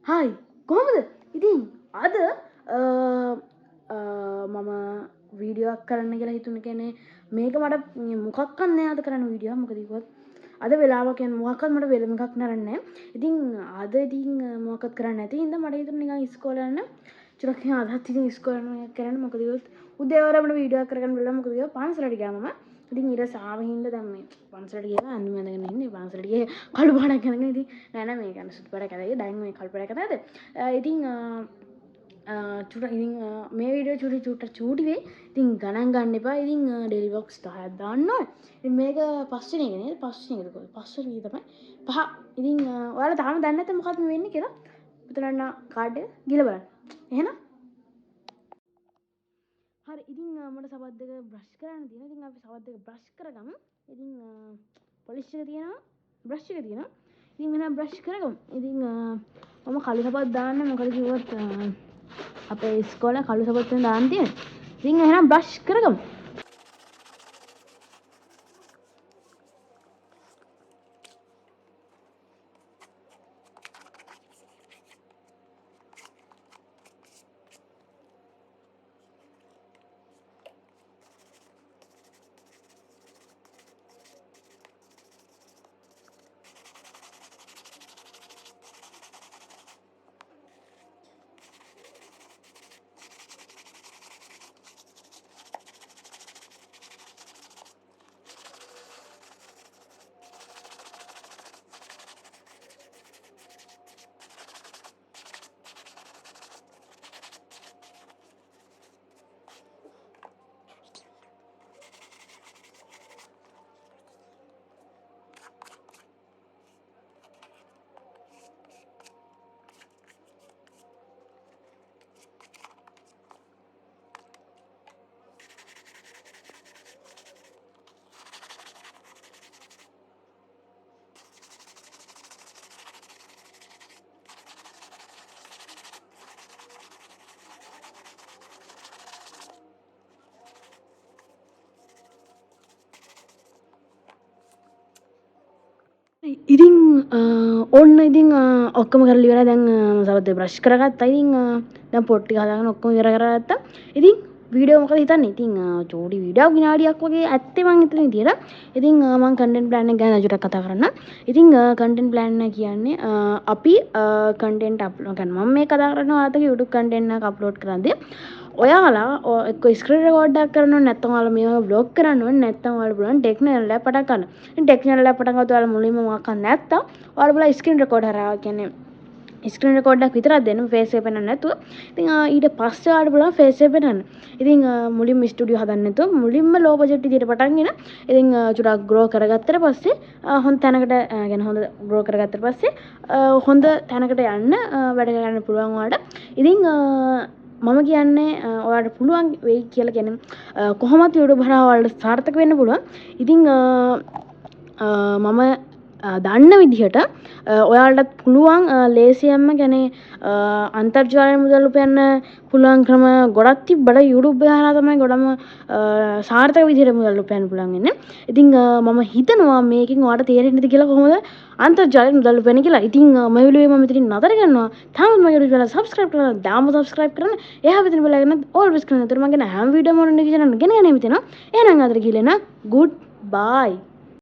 Hi කොහොමද? ඉතින් අද මම වීඩියෝවක් කරන්න කියලා හිතුනේ. කියන්නේ මේක මට මොකක්වත් නෑ අද කරන්න වීඩියෝ. මොකද කිව්වොත් අද වෙලාව කියන්නේ මොකක්වත් මට වෙලම එකක් නරන්නේ. ඉතින් අද ඉතින් මොකක්වත් කරන්න නැති හින්දා මට හිතුනේ නිකන් ඉස්කෝලේ යන්න. චුට්ටක් නිකන් අදත් ඉතින් ඉස්කෝලේ කරන්න. මොකද කිව්වොත් උදේවරම වීඩියෝ කරගන්න බැලුවා. මොකද කිව්වොත් පන්සලට ගියා මම. ඉතින් ඊට සාවෙහින්ද දැන් මේ පන්සලට ගිහලා අඳුම ඇඳගෙන ඉන්නේ. පන්සලට ගියේ කළු පාටක් අඳගෙන. ඉතින් නෑ නෑ මේ ගන්න සුදු පාටක් අඳගෙන දැන් මේ කළු පාටක් අඳලාද. ඉතින් චුට්ටක් ඉතින් මේ වීඩියෝ චූටි වේ. ඉතින් ගණන් ගන්න එපා. ඉතින් ඩේලි බොක්ස් 10ක් දාන්න ඕනේ. ඉතින් මේක පස්වෙනි එක නේද? පස්වෙනි එකද කොහෙද? පස්වෙනි එක තමයි. පහ. ඉතින් ඔයාලා තාම දන්නේ නැත්නම් මොකක්ද මේ වෙන්නේ කියලා මෙතන කාඩ් එක ගිහලා බලන්න. එහෙනම් හරි ඉතින් මට සබත් දෙක බ්‍රෂ් කරන්න තියෙනවා. ඉතින් අපි සබත් දෙක බ්‍රෂ් කරගමු. ඉතින් පොලිෂ් එක තියෙනවා, බ්‍රෂ් එක තියෙනවා. ඉතින් මෙන්න බ්‍රෂ් කරගමු. ඉතින් මම කළු සබත් දාන්න. මොකද කිව්වොත් අපේ ඉස්කෝලේ කළු සබත් වෙන දාන්න තියෙනවා. ඉතින් එහෙනම් බ්‍රෂ් කරගමු. ඉතින් ඔන්න ඉතින් ඔක්කොම කරලා ඉවරයි. දැන් සබත් දෙක බ්‍රෂ් කරගත්තා. ඉතින් දැන් පොට් ටික හදාගෙන ඔක්කොම ඉවර කරගත්තා. ඉතින් වීඩියෝ මොකද හිතන්නේ? ඉතින් චූටි වීඩියෝක් විනාඩියක් වගේ ඇත්තේ මං හිතන විදියට. ඉතින් මං කන්ටෙන්ට් ප්ලෑන් එක ගැන චුට්ටක් කතා කරන්න. ඉතින් කන්ටෙන්ට් ප්ලෑන් එක කියන්නේ අපි කන්ටෙන්ට් අප්ලෝඩ් කරනවා. මම මේ කතා කරන්නේ ඔයාලට YouTube කන්ටෙන්ට් එකක් අප්ලෝඩ් කරද්දී ඔයාලා එක්ක ස්ක්‍රීන් රෙකෝඩ්ඩක් කරන්න ඕනේ, නැත්නම් ඔයාලා මේවා බ්ලොග් කරන්න ඕනේ, නැත්නම් ඔයාලා පුළුවන් ටෙක් channel එකක් පටන් ගන්න. ඉතින් ටෙක් channel එකක් පටන් ගත්තොත් ඔයාලා මුලින්ම මොකක් කරන්නේ නැත්නම් ඔයාලා බලලා ස්ක්‍රීන් රෙකෝඩ් හරහා කියන්නේ ස්ක්‍රීන් රෙකෝඩ්ඩක් විතරක් දෙන්න ෆේස් එක පෙන්වන්න නැතුව. ඉතින් ඊට පස්සේ ඔයාලා බලන්න ෆේස් එක පෙන්වන්න. ඉතින් මුලින්ම ස්ටුඩියෝ හදන්න නැතුව මුලින්ම ලෝ බජට් විදියට පටන්ගෙන ඉතින් චුට්ටක් ග්‍රෝ කරගත්තට පස්සේ හොඳ තැනකට يعني හොඳ ග්‍රෝ කරගත්තට පස්සේ හොඳ තැනකට යන්න වැඩ කරන්න පුළුවන් ඔයාලට. ඉතින් මම කියන්නේ ඔයාලට පුළුවන් වෙයි කියලා කියන්නේ කොහොමද YouTube හරහා ඔයාලට සාර්ථක වෙන්න පුළුවන්. ඉතින් මම දන්න විදිහට ඔයාලට පුළුවන් ලේසියෙන්ම කියන්නේ අන්තර්ජාලය මුදල් උපයන්න පුළුවන් ක්‍රම ගොඩක් තිබ්බට YouTube හරහා තමයි ගොඩම සාර්ථක විදිහට මුදල් උපයන්න පුළුවන් වෙන්නේ. ඉතින් මම හිතනවා මේකෙන් ඔයාලට තේරෙන්නේ නැති කියලා කොහොමද අන්තර්ජාලය මුදල් උපයන්නේ කියලා. ඉතින් මේ වීඩියෝ මම මෙතනින් නතර කරනවා. තාමත් මගේ YouTube channel subscribe කරලා දාම subscribe කරන්න. එහා පැත්තේ බෙල් එකන always කරන්න. ඒතර මම කියන හැම වීඩියෝම මොන එක ගෙන යන්නේ මෙතන. එහෙනම් අතට ගිහලා good bye.